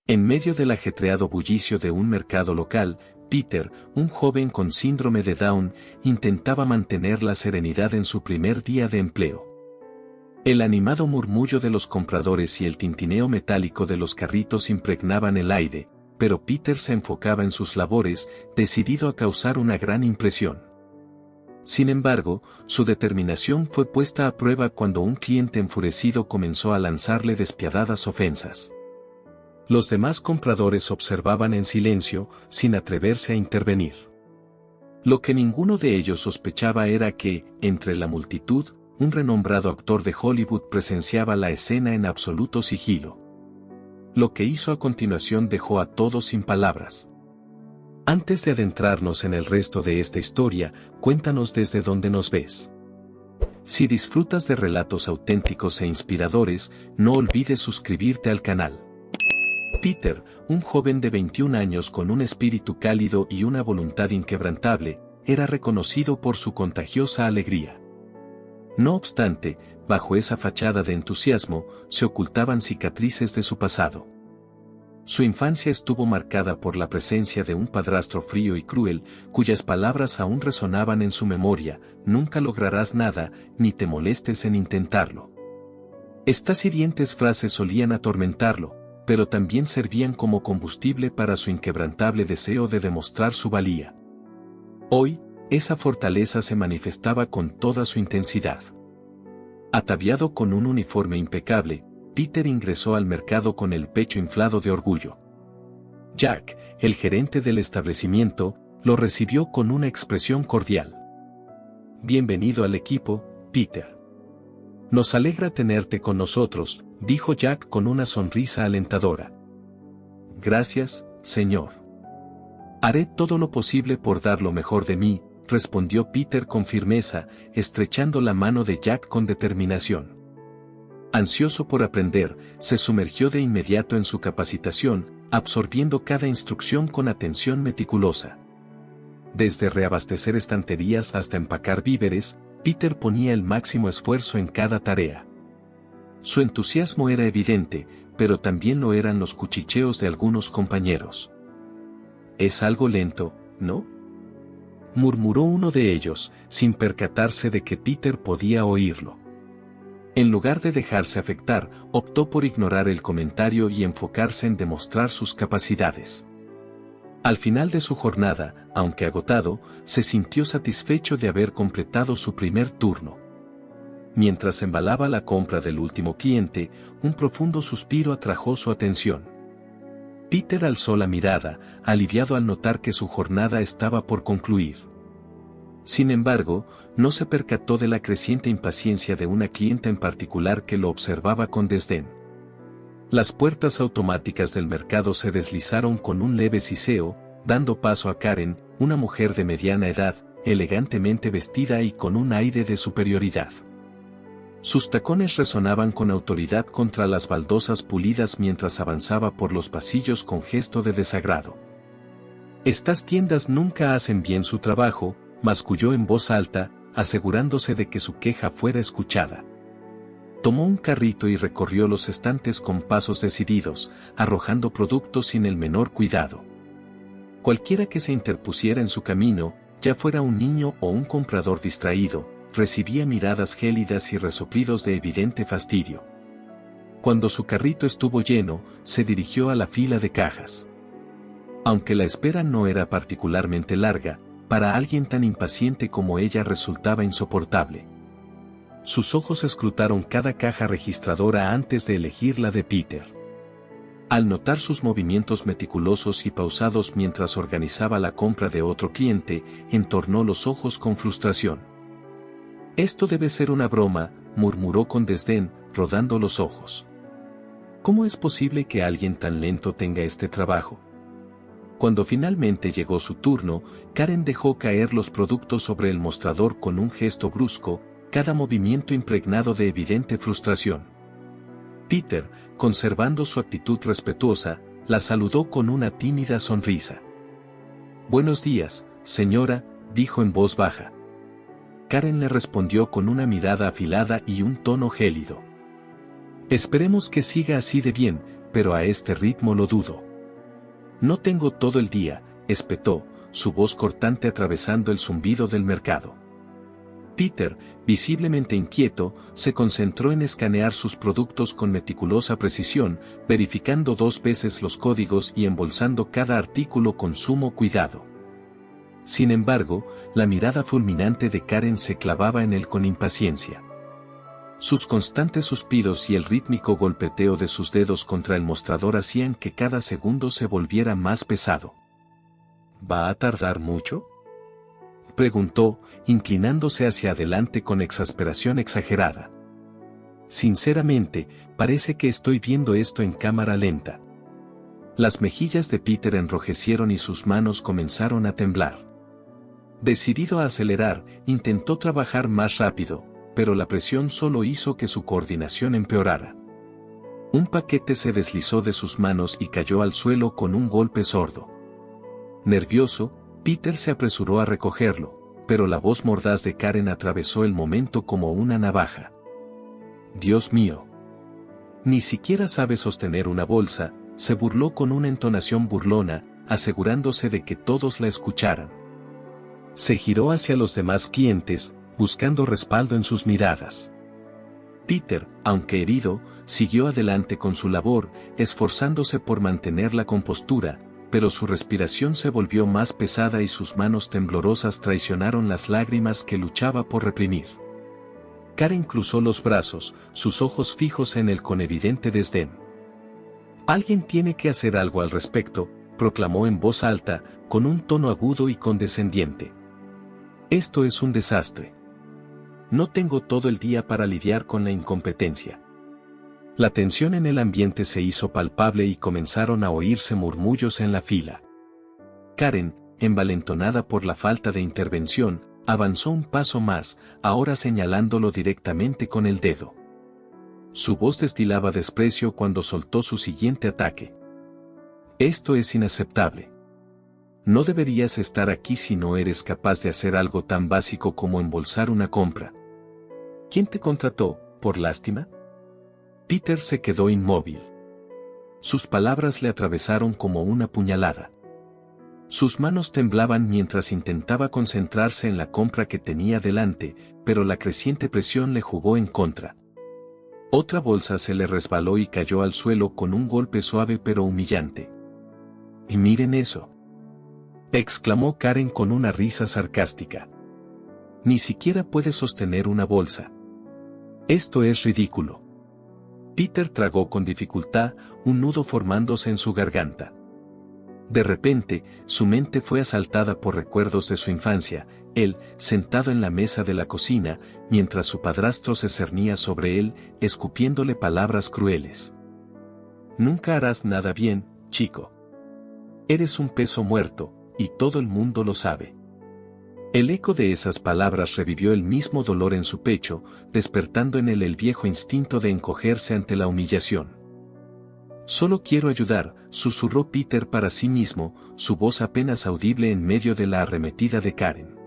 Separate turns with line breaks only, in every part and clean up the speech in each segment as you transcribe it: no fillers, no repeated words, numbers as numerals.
En medio del ajetreado bullicio de un mercado local, Peter, un joven con síndrome de Down, intentaba mantener la serenidad en su primer día de empleo. El animado murmullo de los compradores y el tintineo metálico de los carritos impregnaban el aire, pero Peter se enfocaba en sus labores, decidido a causar una gran impresión. Sin embargo, su determinación fue puesta a prueba cuando un cliente enfurecido comenzó a lanzarle despiadadas ofensas. Los demás compradores observaban en silencio, sin atreverse a intervenir. Lo que ninguno de ellos sospechaba era que, entre la multitud, un renombrado actor de Hollywood presenciaba la escena en absoluto sigilo. Lo que hizo a continuación dejó a todos sin palabras. Antes de adentrarnos en el resto de esta historia, cuéntanos desde dónde nos ves. Si disfrutas de relatos auténticos e inspiradores, no olvides suscribirte al canal. Peter, un joven de 21 años con un espíritu cálido y una voluntad inquebrantable, era reconocido por su contagiosa alegría. No obstante, bajo esa fachada de entusiasmo, se ocultaban cicatrices de su pasado. Su infancia estuvo marcada por la presencia de un padrastro frío y cruel, cuyas palabras aún resonaban en su memoria: nunca lograrás nada, ni te molestes en intentarlo. Estas hirientes frases solían atormentarlo, pero también servían como combustible para su inquebrantable deseo de demostrar su valía. Hoy, esa fortaleza se manifestaba con toda su intensidad. Ataviado con un uniforme impecable, Peter ingresó al mercado con el pecho inflado de orgullo. Jack, el gerente del establecimiento, lo recibió con una expresión cordial. «Bienvenido al equipo, Peter. Nos alegra tenerte con nosotros», dijo Jack con una sonrisa alentadora. «Gracias, señor. Haré todo lo posible por dar lo mejor de mí», respondió Peter con firmeza, estrechando la mano de Jack con determinación. Ansioso por aprender, se sumergió de inmediato en su capacitación, absorbiendo cada instrucción con atención meticulosa. Desde reabastecer estanterías hasta empacar víveres, Peter ponía el máximo esfuerzo en cada tarea. Su entusiasmo era evidente, pero también lo eran los cuchicheos de algunos compañeros. «Es algo lento, ¿no?», murmuró uno de ellos, sin percatarse de que Peter podía oírlo. En lugar de dejarse afectar, optó por ignorar el comentario y enfocarse en demostrar sus capacidades. Al final de su jornada, aunque agotado, se sintió satisfecho de haber completado su primer turno. Mientras embalaba la compra del último cliente, un profundo suspiro atrajo su atención. Peter alzó la mirada, aliviado al notar que su jornada estaba por concluir. Sin embargo, no se percató de la creciente impaciencia de una clienta en particular que lo observaba con desdén. Las puertas automáticas del mercado se deslizaron con un leve siseo, dando paso a Karen, una mujer de mediana edad, elegantemente vestida y con un aire de superioridad. Sus tacones resonaban con autoridad contra las baldosas pulidas mientras avanzaba por los pasillos con gesto de desagrado. «Estas tiendas nunca hacen bien su trabajo», masculló en voz alta, asegurándose de que su queja fuera escuchada. Tomó un carrito y recorrió los estantes con pasos decididos, arrojando productos sin el menor cuidado. Cualquiera que se interpusiera en su camino, ya fuera un niño o un comprador distraído, recibía miradas gélidas y resoplidos de evidente fastidio. Cuando su carrito estuvo lleno, se dirigió a la fila de cajas. Aunque la espera no era particularmente larga, para alguien tan impaciente como ella resultaba insoportable. Sus ojos escrutaron cada caja registradora antes de elegir la de Peter. Al notar sus movimientos meticulosos y pausados mientras organizaba la compra de otro cliente, entornó los ojos con frustración. «Esto debe ser una broma», murmuró con desdén, rodando los ojos. «¿Cómo es posible que alguien tan lento tenga este trabajo?». Cuando finalmente llegó su turno, Karen dejó caer los productos sobre el mostrador con un gesto brusco, cada movimiento impregnado de evidente frustración. Peter, conservando su actitud respetuosa, la saludó con una tímida sonrisa. «Buenos días, señora», dijo en voz baja. Karen le respondió con una mirada afilada y un tono gélido. «Esperemos que siga así de bien», pero a este ritmo lo dudo. No tengo todo el día, espetó, su voz cortante atravesando el zumbido del mercado. Peter, visiblemente inquieto, se concentró en escanear sus productos con meticulosa precisión, verificando 2 veces los códigos y embolsando cada artículo con sumo cuidado. Sin embargo, la mirada fulminante de Karen se clavaba en él con impaciencia. Sus constantes suspiros y el rítmico golpeteo de sus dedos contra el mostrador hacían que cada segundo se volviera más pesado. ¿Va a tardar mucho?, preguntó, inclinándose hacia adelante con exasperación exagerada. Sinceramente, parece que estoy viendo esto en cámara lenta. Las mejillas de Peter enrojecieron y sus manos comenzaron a temblar. Decidido a acelerar, intentó trabajar más rápido, pero la presión solo hizo que su coordinación empeorara. Un paquete se deslizó de sus manos y cayó al suelo con un golpe sordo. Nervioso, Peter se apresuró a recogerlo, pero la voz mordaz de Karen atravesó el momento como una navaja. «Dios mío. Ni siquiera sabe sostener una bolsa», se burló con una entonación burlona, asegurándose de que todos la escucharan. Se giró hacia los demás clientes, buscando respaldo en sus miradas. Peter, aunque herido, siguió adelante con su labor, esforzándose por mantener la compostura, pero su respiración se volvió más pesada y sus manos temblorosas traicionaron las lágrimas que luchaba por reprimir. Karen cruzó los brazos, sus ojos fijos en él con evidente desdén. «Alguien tiene que hacer algo al respecto», proclamó en voz alta, con un tono agudo y condescendiente. «Esto es un desastre. No tengo todo el día para lidiar con la incompetencia». La tensión en el ambiente se hizo palpable y comenzaron a oírse murmullos en la fila. Karen, envalentonada por la falta de intervención, avanzó un paso más, ahora señalándolo directamente con el dedo. Su voz destilaba desprecio cuando soltó su siguiente ataque. «Esto es inaceptable. No deberías estar aquí si no eres capaz de hacer algo tan básico como embolsar una compra. ¿Quién te contrató, por lástima?». Peter se quedó inmóvil. Sus palabras le atravesaron como una puñalada. Sus manos temblaban mientras intentaba concentrarse en la compra que tenía delante, pero la creciente presión le jugó en contra. Otra bolsa se le resbaló y cayó al suelo con un golpe suave pero humillante. «Y miren eso», exclamó Karen con una risa sarcástica. «Ni siquiera puede sostener una bolsa. Esto es ridículo». Peter tragó con dificultad, un nudo formándose en su garganta. De repente, su mente fue asaltada por recuerdos de su infancia, él, sentado en la mesa de la cocina, mientras su padrastro se cernía sobre él, escupiéndole palabras crueles. «Nunca harás nada bien, chico. Eres un peso muerto, y todo el mundo lo sabe». El eco de esas palabras revivió el mismo dolor en su pecho, despertando en él el viejo instinto de encogerse ante la humillación. «Solo quiero ayudar», susurró Peter para sí mismo, su voz apenas audible en medio de la arremetida de Karen.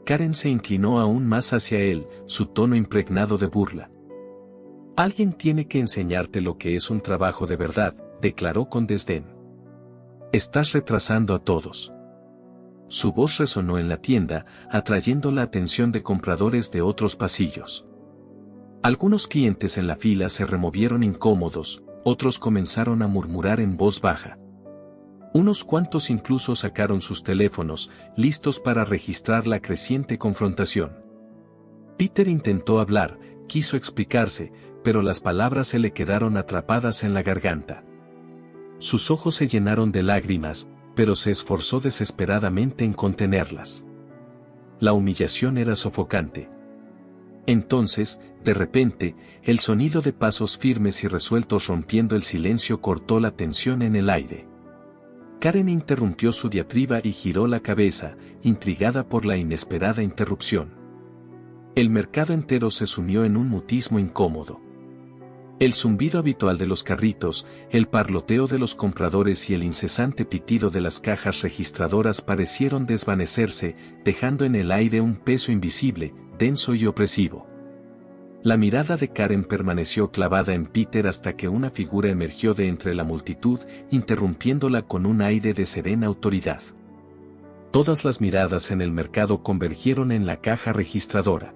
Karen se inclinó aún más hacia él, su tono impregnado de burla. «Alguien tiene que enseñarte lo que es un trabajo de verdad», declaró con desdén. «Estás retrasando a todos». Su voz resonó en la tienda, atrayendo la atención de compradores de otros pasillos. Algunos clientes en la fila se removieron incómodos, otros comenzaron a murmurar en voz baja. Unos cuantos incluso sacaron sus teléfonos, listos para registrar la creciente confrontación. Peter intentó hablar, quiso explicarse, pero las palabras se le quedaron atrapadas en la garganta. Sus ojos se llenaron de lágrimas, pero se esforzó desesperadamente en contenerlas. La humillación era sofocante. Entonces, de repente, el sonido de pasos firmes y resueltos rompiendo el silencio cortó la tensión en el aire. Karen interrumpió su diatriba y giró la cabeza, intrigada por la inesperada interrupción. El mercado entero se sumió en un mutismo incómodo. El zumbido habitual de los carritos, el parloteo de los compradores y el incesante pitido de las cajas registradoras parecieron desvanecerse, dejando en el aire un peso invisible, denso y opresivo. La mirada de Karen permaneció clavada en Peter hasta que una figura emergió de entre la multitud, interrumpiéndola con un aire de serena autoridad. Todas las miradas en el mercado convergieron en la caja registradora.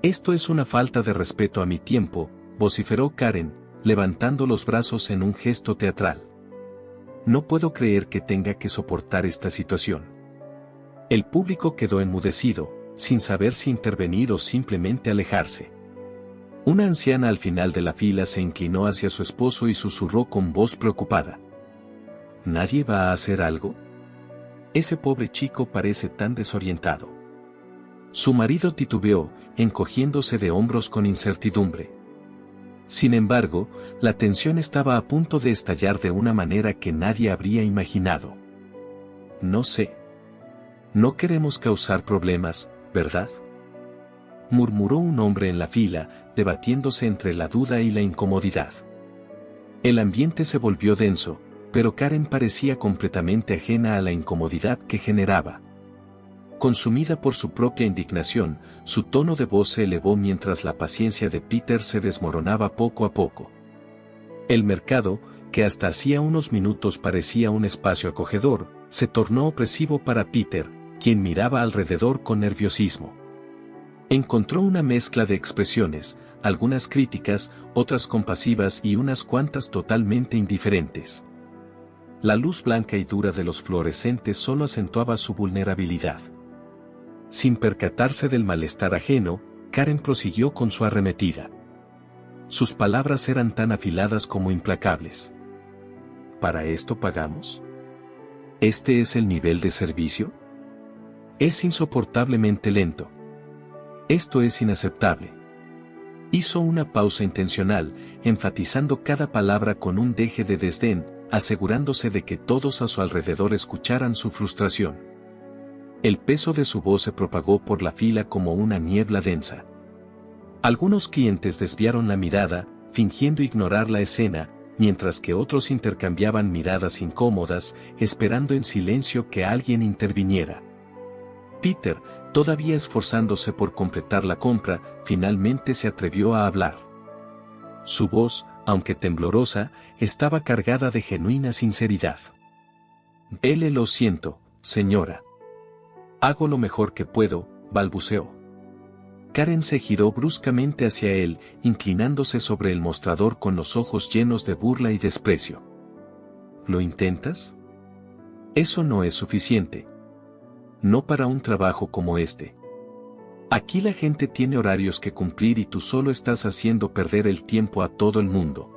«Esto es una falta de respeto a mi tiempo», vociferó Karen, levantando los brazos en un gesto teatral. «No puedo creer que tenga que soportar esta situación». El público quedó enmudecido, sin saber si intervenir o simplemente alejarse. Una anciana al final de la fila se inclinó hacia su esposo y susurró con voz preocupada. ¿Nadie va a hacer algo? Ese pobre chico parece tan desorientado. Su marido titubeó, encogiéndose de hombros con incertidumbre. Sin embargo, la tensión estaba a punto de estallar de una manera que nadie habría imaginado. «No sé. No queremos causar problemas, ¿verdad?», murmuró un hombre en la fila, debatiéndose entre la duda y la incomodidad. El ambiente se volvió denso, pero Karen parecía completamente ajena a la incomodidad que generaba. Consumida por su propia indignación, su tono de voz se elevó mientras la paciencia de Peter se desmoronaba poco a poco. El mercado, que hasta hacía unos minutos parecía un espacio acogedor, se tornó opresivo para Peter, quien miraba alrededor con nerviosismo. Encontró una mezcla de expresiones, algunas críticas, otras compasivas y unas cuantas totalmente indiferentes. La luz blanca y dura de los fluorescentes solo acentuaba su vulnerabilidad. Sin percatarse del malestar ajeno, Karen prosiguió con su arremetida. Sus palabras eran tan afiladas como implacables. ¿Para esto pagamos? ¿Este es el nivel de servicio? Es insoportablemente lento. Esto es inaceptable. Hizo una pausa intencional, enfatizando cada palabra con un deje de desdén, asegurándose de que todos a su alrededor escucharan su frustración. El peso de su voz se propagó por la fila como una niebla densa. Algunos clientes desviaron la mirada, fingiendo ignorar la escena, mientras que otros intercambiaban miradas incómodas, esperando en silencio que alguien interviniera. Peter, todavía esforzándose por completar la compra, finalmente se atrevió a hablar. Su voz, aunque temblorosa, estaba cargada de genuina sinceridad. «Lo siento, señora. Hago lo mejor que puedo», balbuceó. Karen se giró bruscamente hacia él, inclinándose sobre el mostrador con los ojos llenos de burla y desprecio. «¿Lo intentas? Eso no es suficiente. No para un trabajo como este. Aquí la gente tiene horarios que cumplir y tú solo estás haciendo perder el tiempo a todo el mundo».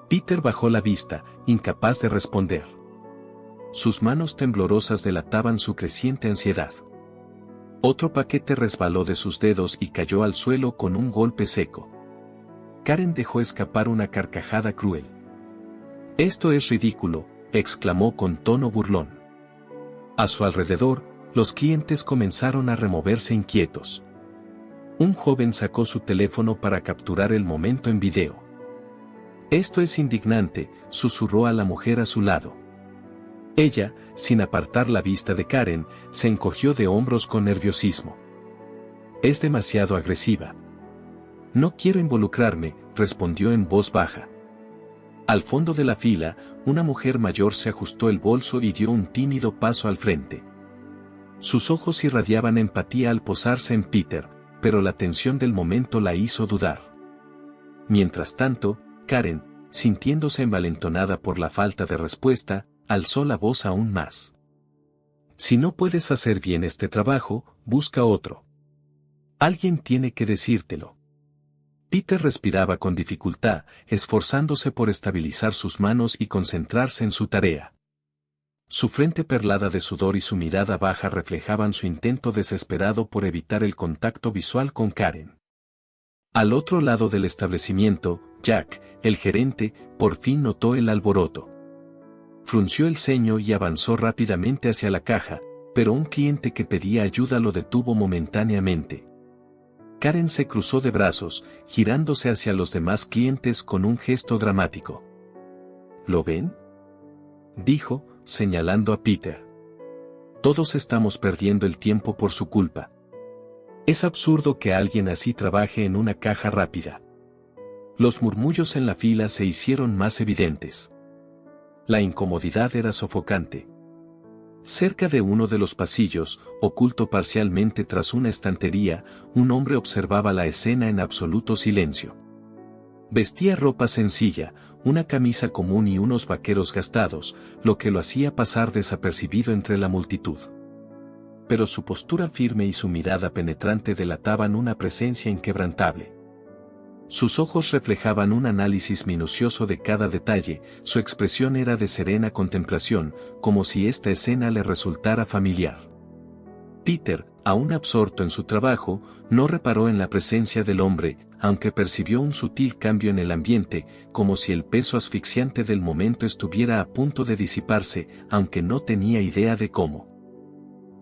Peter bajó la vista, incapaz de responder. Sus manos temblorosas delataban su creciente ansiedad. Otro paquete resbaló de sus dedos y cayó al suelo con un golpe seco. Karen dejó escapar una carcajada cruel. «Esto es ridículo», exclamó con tono burlón. A su alrededor, los clientes comenzaron a removerse inquietos. Un joven sacó su teléfono para capturar el momento en video. «Esto es indignante», susurró a la mujer a su lado. Ella, sin apartar la vista de Karen, se encogió de hombros con nerviosismo. «Es demasiado agresiva». «No quiero involucrarme», respondió en voz baja. Al fondo de la fila, una mujer mayor se ajustó el bolso y dio un tímido paso al frente. Sus ojos irradiaban empatía al posarse en Peter, pero la tensión del momento la hizo dudar. Mientras tanto, Karen, sintiéndose envalentonada por la falta de respuesta, alzó la voz aún más. «Si no puedes hacer bien este trabajo, busca otro. Alguien tiene que decírtelo». Peter respiraba con dificultad, esforzándose por estabilizar sus manos y concentrarse en su tarea. Su frente perlada de sudor y su mirada baja reflejaban su intento desesperado por evitar el contacto visual con Karen. Al otro lado del establecimiento, Jack, el gerente, por fin notó el alboroto. Frunció el ceño y avanzó rápidamente hacia la caja, pero un cliente que pedía ayuda lo detuvo momentáneamente. Karen se cruzó de brazos, girándose hacia los demás clientes con un gesto dramático. «¿Lo ven?», dijo, señalando a Peter. «Todos estamos perdiendo el tiempo por su culpa. Es absurdo que alguien así trabaje en una caja rápida. Los murmullos en la fila se hicieron más evidentes. La incomodidad era sofocante. Cerca de uno de los pasillos, oculto parcialmente tras una estantería, un hombre observaba la escena en absoluto silencio. Vestía ropa sencilla, una camisa común y unos vaqueros gastados, lo que lo hacía pasar desapercibido entre la multitud. Pero su postura firme y su mirada penetrante delataban una presencia inquebrantable. Sus ojos reflejaban un análisis minucioso de cada detalle, su expresión era de serena contemplación, como si esta escena le resultara familiar. Peter, aún absorto en su trabajo, no reparó en la presencia del hombre, aunque percibió un sutil cambio en el ambiente, como si el peso asfixiante del momento estuviera a punto de disiparse, aunque no tenía idea de cómo.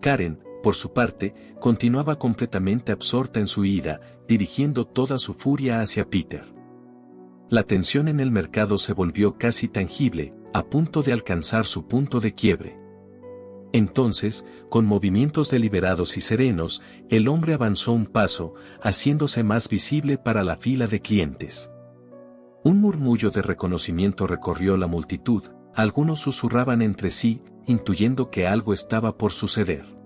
Karen, por su parte, continuaba completamente absorta en su ira, dirigiendo toda su furia hacia Peter. La tensión en el mercado se volvió casi tangible, a punto de alcanzar su punto de quiebre. Entonces, con movimientos deliberados y serenos, el hombre avanzó un paso, haciéndose más visible para la fila de clientes. Un murmullo de reconocimiento recorrió la multitud, algunos susurraban entre sí, intuyendo que algo estaba por suceder.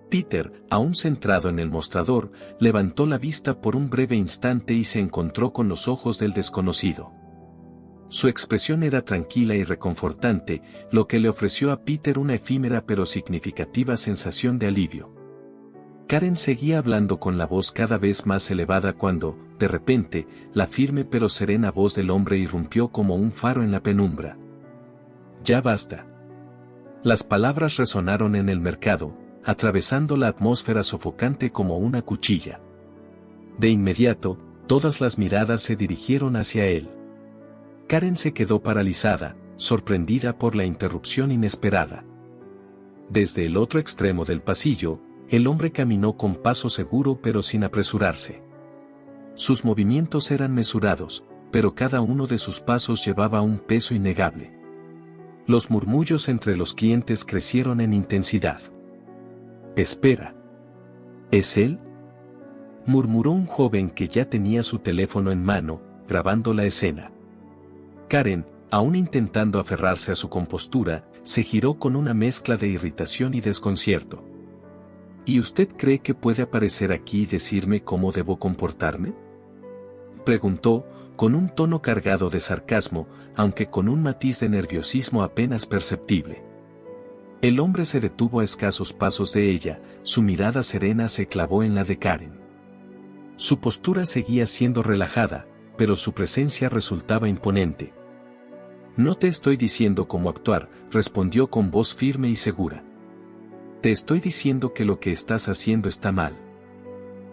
Peter, aún centrado en el mostrador, levantó la vista por un breve instante y se encontró con los ojos del desconocido. Su expresión era tranquila y reconfortante, lo que le ofreció a Peter una efímera pero significativa sensación de alivio. Karen seguía hablando con la voz cada vez más elevada cuando, de repente, la firme pero serena voz del hombre irrumpió como un faro en la penumbra. «Ya basta». Las palabras resonaron en el mercado, atravesando la atmósfera sofocante como una cuchilla. De inmediato, todas las miradas se dirigieron hacia él. Karen se quedó paralizada, sorprendida por la interrupción inesperada. Desde el otro extremo del pasillo, el hombre caminó con paso seguro pero sin apresurarse. Sus movimientos eran mesurados, pero cada uno de sus pasos llevaba un peso innegable. Los murmullos entre los clientes crecieron en intensidad. «Espera. ¿Es él?», murmuró un joven que ya tenía su teléfono en mano, grabando la escena. Karen, aún intentando aferrarse a su compostura, se giró con una mezcla de irritación y desconcierto. «¿Y usted cree que puede aparecer aquí y decirme cómo debo comportarme?», preguntó, con un tono cargado de sarcasmo, aunque con un matiz de nerviosismo apenas perceptible. El hombre se detuvo a escasos pasos de ella, su mirada serena se clavó en la de Karen. Su postura seguía siendo relajada, pero su presencia resultaba imponente. «No te estoy diciendo cómo actuar», respondió con voz firme y segura. «Te estoy diciendo que lo que estás haciendo está mal».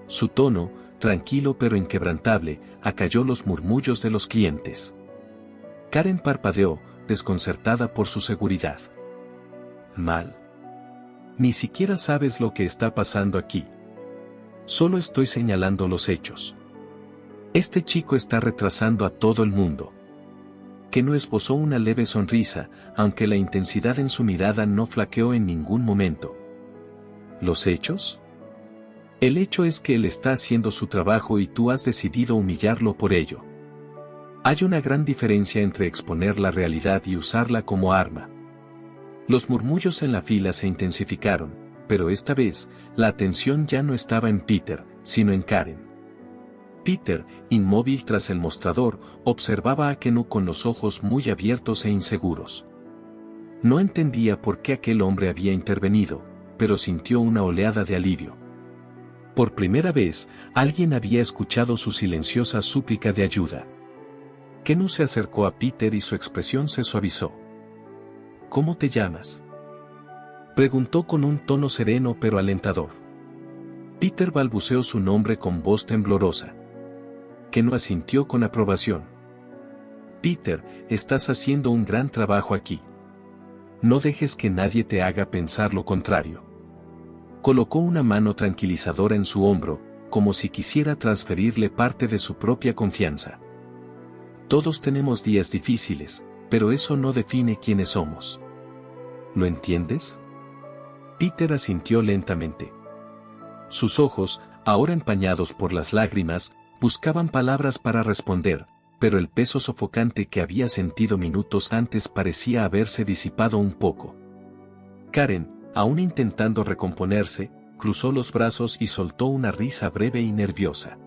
Su tono, tranquilo pero inquebrantable, acalló los murmullos de los clientes. Karen parpadeó, desconcertada por su seguridad. «¿Mal? Ni siquiera sabes lo que está pasando aquí. Solo estoy señalando los hechos. Este chico está retrasando a todo el mundo». Que no esbozó una leve sonrisa, aunque la intensidad en su mirada no flaqueó en ningún momento. ¿Los hechos? El hecho es que él está haciendo su trabajo y tú has decidido humillarlo por ello. Hay una gran diferencia entre exponer la realidad y usarla como arma. Los murmullos en la fila se intensificaron, pero esta vez, la atención ya no estaba en Peter, sino en Karen. Peter, inmóvil tras el mostrador, observaba a Kenu con los ojos muy abiertos e inseguros. No entendía por qué aquel hombre había intervenido, pero sintió una oleada de alivio. Por primera vez, alguien había escuchado su silenciosa súplica de ayuda. Kenu se acercó a Peter y su expresión se suavizó. «¿Cómo te llamas?», preguntó con un tono sereno pero alentador. Peter balbuceó su nombre con voz temblorosa. Kenu asintió con aprobación. «Peter, estás haciendo un gran trabajo aquí. No dejes que nadie te haga pensar lo contrario». Colocó una mano tranquilizadora en su hombro, como si quisiera transferirle parte de su propia confianza. «Todos tenemos días difíciles, pero eso no define quiénes somos. ¿Lo entiendes?». Peter asintió lentamente. Sus ojos, ahora empañados por las lágrimas, buscaban palabras para responder, pero el peso sofocante que había sentido minutos antes parecía haberse disipado un poco. Karen, aún intentando recomponerse, cruzó los brazos y soltó una risa breve y nerviosa.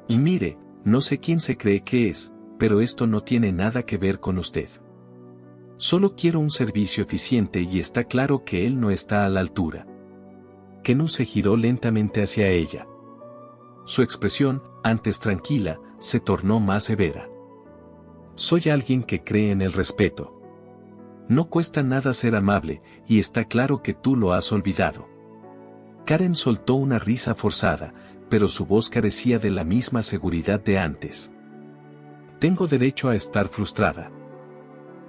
Y mire, no sé quién se cree que es, pero esto no tiene nada que ver con usted. Solo quiero un servicio eficiente y está claro que él no está a la altura. Kenu se giró lentamente hacia ella. Su expresión, antes tranquila, se tornó más severa. Soy alguien que cree en el respeto. No cuesta nada ser amable, y está claro que tú lo has olvidado. Karen soltó una risa forzada, pero su voz carecía de la misma seguridad de antes. Tengo derecho a estar frustrada.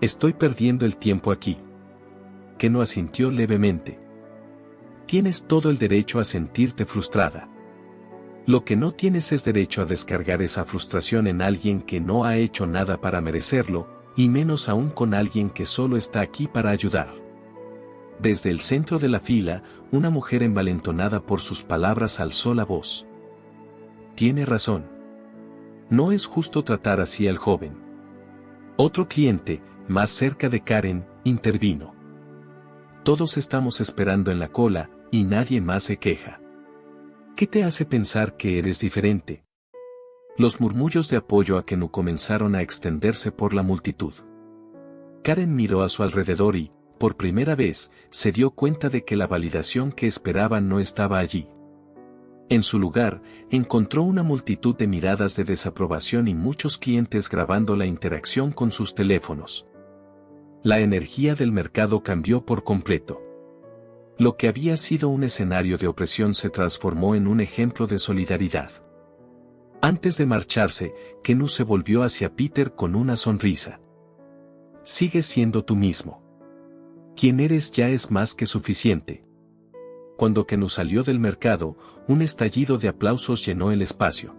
Estoy perdiendo el tiempo aquí. Kenu asintió levemente. Tienes todo el derecho a sentirte frustrada. Lo que no tienes es derecho a descargar esa frustración en alguien que no ha hecho nada para merecerlo, y menos aún con alguien que solo está aquí para ayudar. Desde el centro de la fila, una mujer envalentonada por sus palabras alzó la voz. Tiene razón. No es justo tratar así al joven. Otro cliente, más cerca de Karen, intervino. Todos estamos esperando en la cola, y nadie más se queja. ¿Qué te hace pensar que eres diferente? Los murmullos de apoyo a Kenu comenzaron a extenderse por la multitud. Karen miró a su alrededor y, por primera vez, se dio cuenta de que la validación que esperaba no estaba allí. En su lugar, encontró una multitud de miradas de desaprobación y muchos clientes grabando la interacción con sus teléfonos. La energía del mercado cambió por completo. Lo que había sido un escenario de opresión se transformó en un ejemplo de solidaridad. Antes de marcharse, Kenu se volvió hacia Peter con una sonrisa. Sigues siendo tú mismo. Quien eres ya es más que suficiente. Cuando Kenu salió del mercado, un estallido de aplausos llenó el espacio.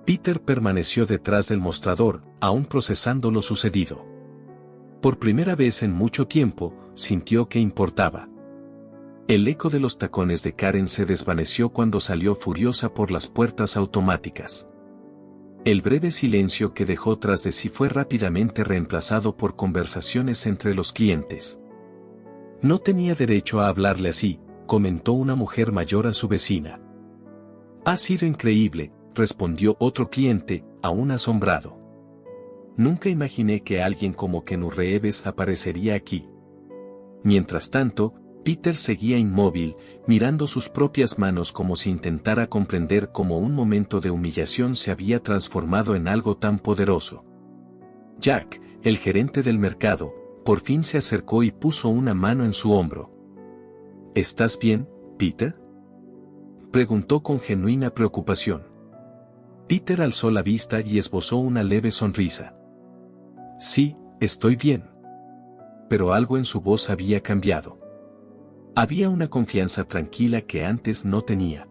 Peter permaneció detrás del mostrador, aún procesando lo sucedido. Por primera vez en mucho tiempo, sintió que importaba. El eco de los tacones de Karen se desvaneció cuando salió furiosa por las puertas automáticas. El breve silencio que dejó tras de sí fue rápidamente reemplazado por conversaciones entre los clientes. No tenía derecho a hablarle así, comentó una mujer mayor a su vecina. Ha sido increíble, respondió otro cliente, aún asombrado. Nunca imaginé que alguien como Kenu Reeves aparecería aquí. Mientras tanto, Peter seguía inmóvil, mirando sus propias manos como si intentara comprender cómo un momento de humillación se había transformado en algo tan poderoso. Jack, el gerente del mercado, por fin se acercó y puso una mano en su hombro. ¿Estás bien, Peter? Preguntó con genuina preocupación. Peter alzó la vista y esbozó una leve sonrisa. Sí, estoy bien. Pero algo en su voz había cambiado. Había una confianza tranquila que antes no tenía.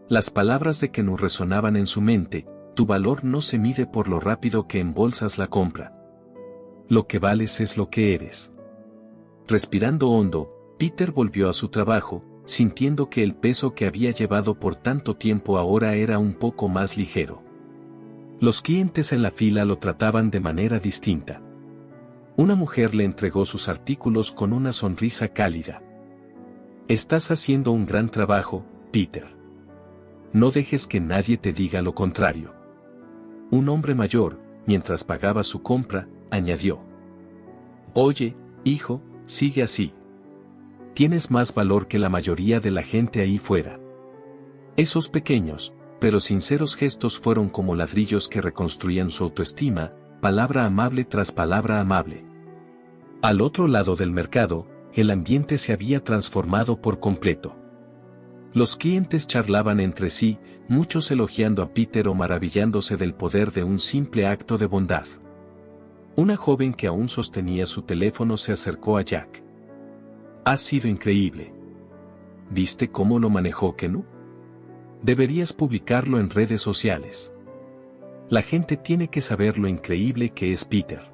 Las palabras de Kenu resonaban en su mente: tu valor no se mide por lo rápido que embolsas la compra. Lo que vales es lo que eres. Respirando hondo, Peter volvió a su trabajo, sintiendo que el peso que había llevado por tanto tiempo ahora era un poco más ligero. Los clientes en la fila lo trataban de manera distinta. Una mujer le entregó sus artículos con una sonrisa cálida. Estás haciendo un gran trabajo, Peter. No dejes que nadie te diga lo contrario. Un hombre mayor, mientras pagaba su compra, añadió. Oye, hijo, sigue así. Tienes más valor que la mayoría de la gente ahí fuera. Esos pequeños, pero sinceros gestos fueron como ladrillos que reconstruían su autoestima, palabra amable tras palabra amable. Al otro lado del mercado, el ambiente se había transformado por completo. Los clientes charlaban entre sí, muchos elogiando a Peter o maravillándose del poder de un simple acto de bondad. Una joven que aún sostenía su teléfono se acercó a Jack. Ha sido increíble. ¿Viste cómo lo manejó Kenu? Deberías publicarlo en redes sociales. La gente tiene que saber lo increíble que es Peter.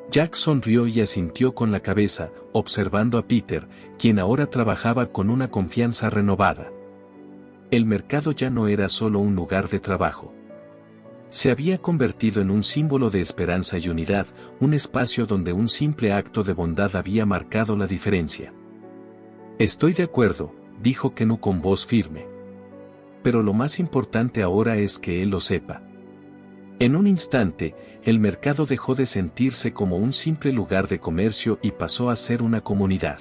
Jack sonrió y asintió con la cabeza, observando a Peter, quien ahora trabajaba con una confianza renovada. El mercado ya no era solo un lugar de trabajo. Se había convertido en un símbolo de esperanza y unidad, un espacio donde un simple acto de bondad había marcado la diferencia. Estoy de acuerdo, dijo Kenu con voz firme. Pero lo más importante ahora es que él lo sepa. En un instante, el mercado dejó de sentirse como un simple lugar de comercio y pasó a ser una comunidad.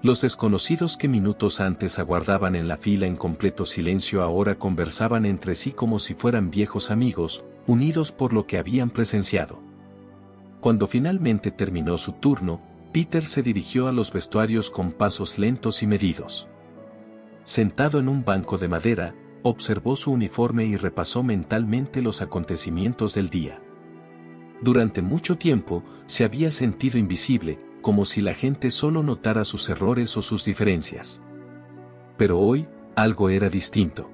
Los desconocidos que minutos antes aguardaban en la fila en completo silencio ahora conversaban entre sí como si fueran viejos amigos, unidos por lo que habían presenciado. Cuando finalmente terminó su turno, Peter se dirigió a los vestuarios con pasos lentos y medidos. Sentado en un banco de madera, observó su uniforme y repasó mentalmente los acontecimientos del día. Durante mucho tiempo, se había sentido invisible, como si la gente solo notara sus errores o sus diferencias. Pero hoy, algo era distinto.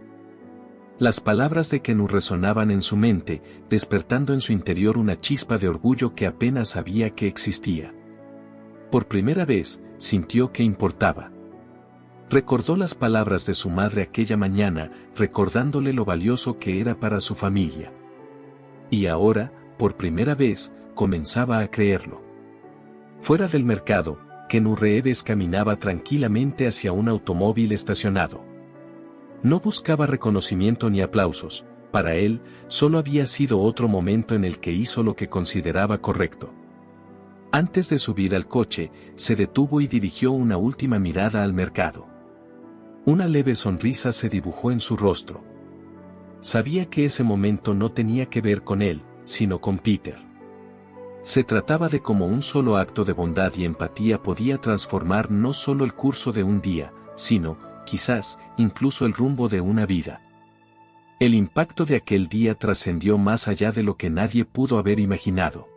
Las palabras de Kenu resonaban en su mente, despertando en su interior una chispa de orgullo que apenas sabía que existía. Por primera vez, sintió que importaba. Recordó las palabras de su madre aquella mañana, recordándole lo valioso que era para su familia. Y ahora, por primera vez, comenzaba a creerlo. Fuera del mercado, Kenu Reeves caminaba tranquilamente hacia un automóvil estacionado. No buscaba reconocimiento ni aplausos, para él, solo había sido otro momento en el que hizo lo que consideraba correcto. Antes de subir al coche, se detuvo y dirigió una última mirada al mercado. Una leve sonrisa se dibujó en su rostro. Sabía que ese momento no tenía que ver con él, sino con Peter. Se trataba de cómo un solo acto de bondad y empatía podía transformar no solo el curso de un día, sino, quizás, incluso el rumbo de una vida. El impacto de aquel día trascendió más allá de lo que nadie pudo haber imaginado.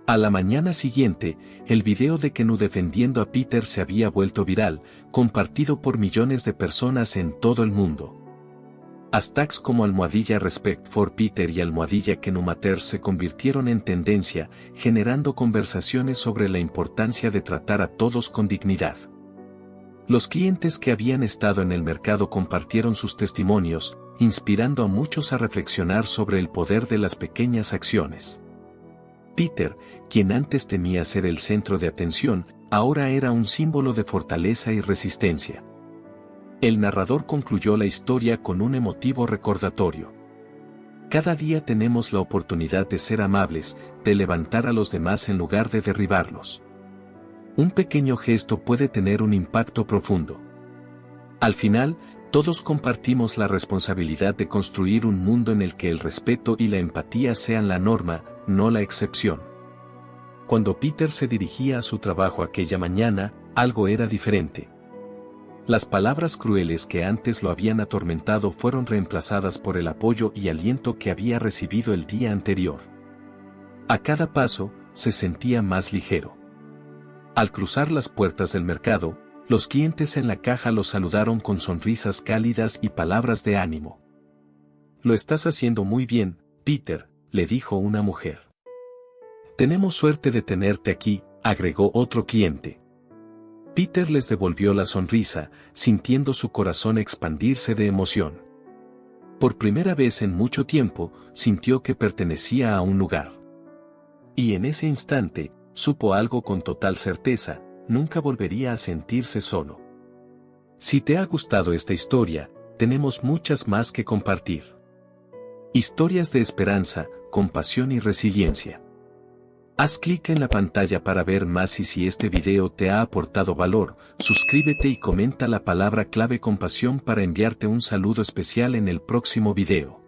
A la mañana siguiente, el video de Kenu defendiendo a Peter se había vuelto viral, compartido por millones de personas en todo el mundo. Hashtags como #Respect for Peter y #Kenu Matters se convirtieron en tendencia, generando conversaciones sobre la importancia de tratar a todos con dignidad. Los clientes que habían estado en el mercado compartieron sus testimonios, inspirando a muchos a reflexionar sobre el poder de las pequeñas acciones. Peter, quien antes temía ser el centro de atención, ahora era un símbolo de fortaleza y resistencia. El narrador concluyó la historia con un emotivo recordatorio. Cada día tenemos la oportunidad de ser amables, de levantar a los demás en lugar de derribarlos. Un pequeño gesto puede tener un impacto profundo. Al final, todos compartimos la responsabilidad de construir un mundo en el que el respeto y la empatía sean la norma, no la excepción. Cuando Peter se dirigía a su trabajo aquella mañana, algo era diferente. Las palabras crueles que antes lo habían atormentado fueron reemplazadas por el apoyo y aliento que había recibido el día anterior. A cada paso, se sentía más ligero. Al cruzar las puertas del mercado, los clientes en la caja lo saludaron con sonrisas cálidas y palabras de ánimo. «Lo estás haciendo muy bien, Peter», le dijo una mujer. «Tenemos suerte de tenerte aquí», agregó otro cliente. Peter les devolvió la sonrisa, sintiendo su corazón expandirse de emoción. Por primera vez en mucho tiempo, sintió que pertenecía a un lugar. Y en ese instante, supo algo con total certeza: nunca volvería a sentirse solo. Si te ha gustado esta historia, tenemos muchas más que compartir. Historias de esperanza, compasión y resiliencia. Haz clic en la pantalla para ver más y si este video te ha aportado valor, suscríbete y comenta la palabra clave compasión para enviarte un saludo especial en el próximo video.